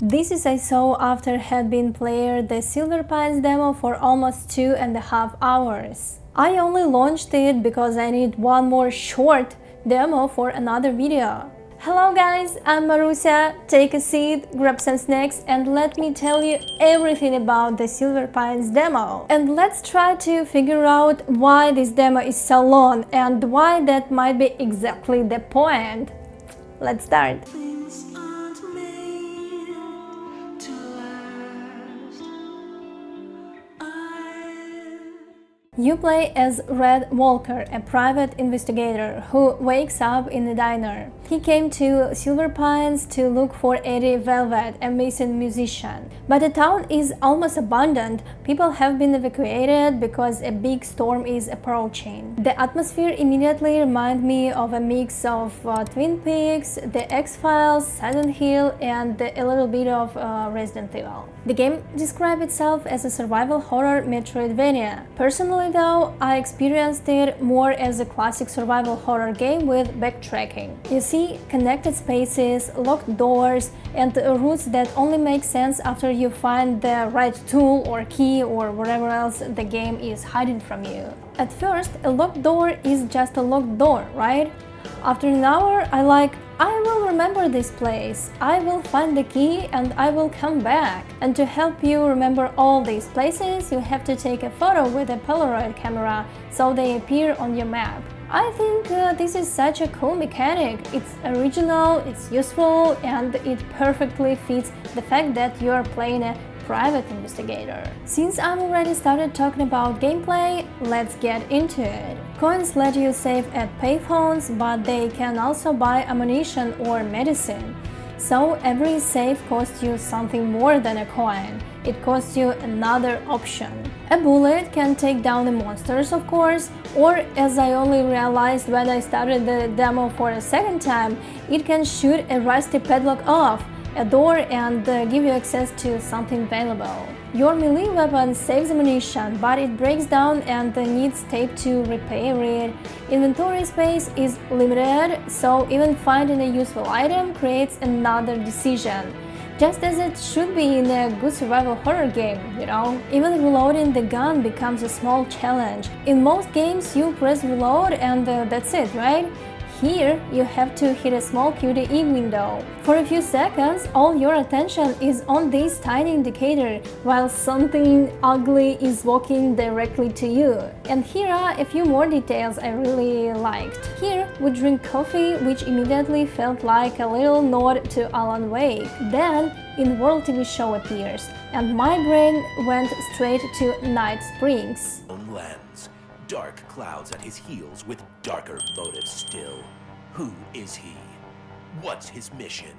This is I saw after had been played the Silver Pines demo for almost 2.5 hours. I only launched it because I need one more short demo for another video. Hello guys, I'm Marusia. Take a seat, grab some snacks and let me tell you everything about the Silver Pines demo. And let's try to figure out why this demo is so long and why that might be exactly the point. Let's start. You play as Red Walker, a private investigator who wakes up in a diner. He came to Silver Pines to look for Eddie Velvet, a missing musician. But the town is almost abandoned. People have been evacuated because a big storm is approaching. The atmosphere immediately reminds me of a mix of Twin Peaks, The X-Files, Silent Hill, and a little bit of Resident Evil. The game describes itself as a survival horror Metroidvania. Personally though, I experienced it more as a classic survival horror game with backtracking. You see connected spaces, locked doors, and routes that only make sense after you find the right tool or key or whatever else the game is hiding from you. At first, a locked door is just a locked door, right? After an hour, I will remember this place, I will find the key and I will come back. And to help you remember all these places, you have to take a photo with a Polaroid camera so they appear on your map. I think this is such a cool mechanic. It's original, it's useful, and it perfectly fits the fact that you're playing a private investigator. Since I've already started talking about gameplay, let's get into it. Coins let you save at payphones, but they can also buy ammunition or medicine. So every save costs you something more than a coin. It costs you another option. A bullet can take down the monsters, of course, or as I only realized when I started the demo for a second time, it can shoot a rusty padlock off a door and give you access to something valuable. Your melee weapon saves ammunition, but it breaks down and needs tape to repair it. Inventory space is limited, so even finding a useful item creates another decision. Just as it should be in a good survival horror game, you know? Even reloading the gun becomes a small challenge. In most games you press reload and that's it, right? Here, you have to hit a small QTE window. For a few seconds, all your attention is on this tiny indicator, while something ugly is walking directly to you. And here are a few more details I really liked. Here, we drink coffee, which immediately felt like a little nod to Alan Wake. Then, in-world TV show appears, and my brain went straight to Night Springs. Lands. Dark clouds at his heels with darker motives still. Who is he? What's his mission?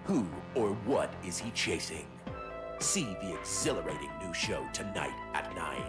Who or what is he chasing? See the exhilarating new show tonight at 9.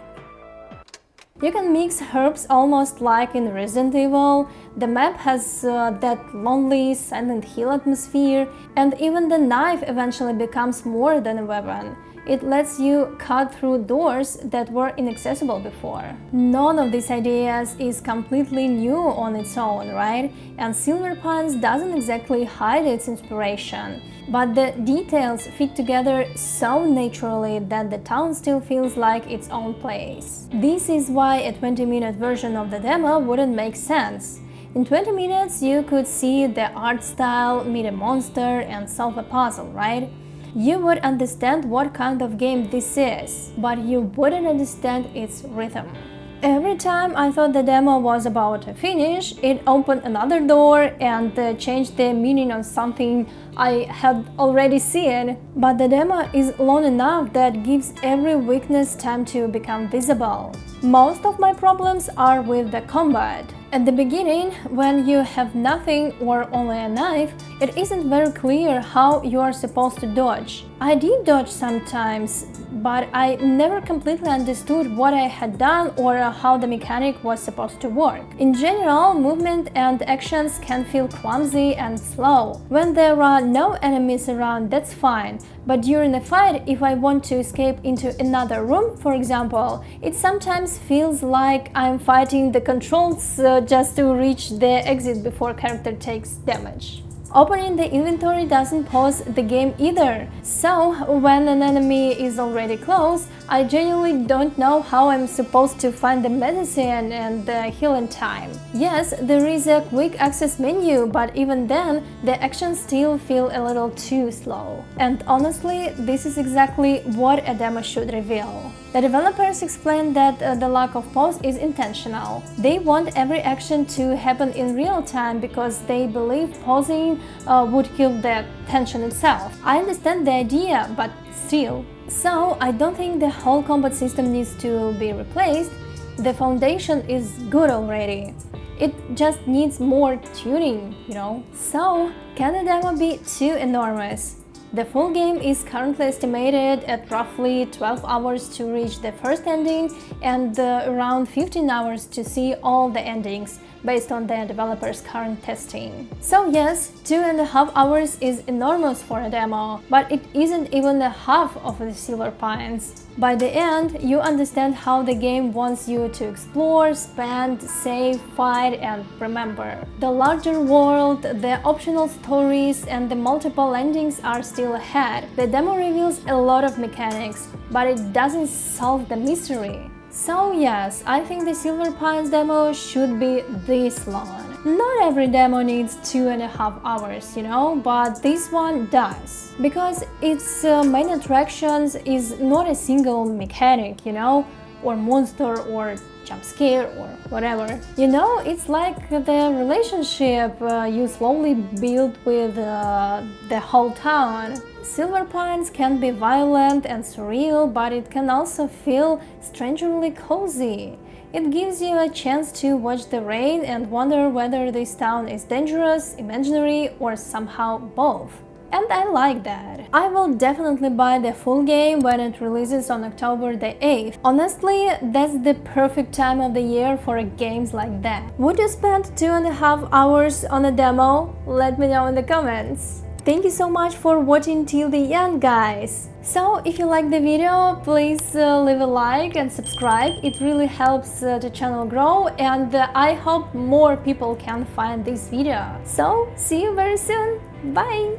You can mix herbs almost like in Resident Evil. The map has that lonely Silent Hill atmosphere, and even the knife eventually becomes more than a weapon. It lets you cut through doors that were inaccessible before. None of these ideas is completely new on its own, right? And Silver Pines doesn't exactly hide its inspiration. But the details fit together so naturally that the town still feels like its own place. This is why a 20-minute version of the demo wouldn't make sense. In 20 minutes you could see the art style, meet a monster and solve a puzzle, right? You would understand what kind of game this is, but you wouldn't understand its rhythm. Every time I thought the demo was about to finish, it opened another door and changed the meaning of something I had already seen. But the demo is long enough that gives every weakness time to become visible. Most of my problems are with the combat. At the beginning, when you have nothing or only a knife, it isn't very clear how you are supposed to dodge. I did dodge sometimes, but I never completely understood what I had done or how the mechanic was supposed to work. In general, movement and actions can feel clumsy and slow. When there are no enemies around, that's fine, but during a fight, if I want to escape into another room, for example, it sometimes feels like I'm fighting the controls just to reach the exit before character takes damage. Opening the inventory doesn't pause the game either, so when an enemy is already close, I genuinely don't know how I'm supposed to find the medicine and the healing time. Yes, there is a quick access menu, but even then, the actions still feel a little too slow. And honestly, this is exactly what a demo should reveal. The developers explained that the lack of pause is intentional. They want every action to happen in real time because they believe pausing would kill the tension itself. I understand the idea, but still. So I don't think the whole combat system needs to be replaced. The foundation is good already. It just needs more tuning, you know. So, can the demo be too enormous? The full game is currently estimated at roughly 12 hours to reach the first ending and around 15 hours to see all the endings, based on the developers' current testing. So yes, 2.5 hours is enormous for a demo, but it isn't even a half of the Silver Pines. By the end, you understand how the game wants you to explore, spend, save, fight, and remember. The larger world, the optional stories, and the multiple endings are still ahead. The demo reveals a lot of mechanics, but it doesn't solve the mystery. So yes, I think the Silver Pines demo should be this long. Not every demo needs 2.5 hours, you know, but this one does. Because its main attractions is not a single mechanic, you know, or monster or jump scare or whatever. You know, it's like the relationship you slowly build with the whole town. Silver Pines can be violent and surreal, but it can also feel strangely cozy. It gives you a chance to watch the rain and wonder whether this town is dangerous, imaginary, or somehow both. And I like that. I will definitely buy the full game when it releases on October the 8th. Honestly, that's the perfect time of the year for games like that. Would you spend 2.5 hours on a demo? Let me know in the comments. Thank you so much for watching till the end, guys! So, if you like the video, please leave a like and subscribe. It really helps the channel grow, and I hope more people can find this video. So, see you very soon! Bye!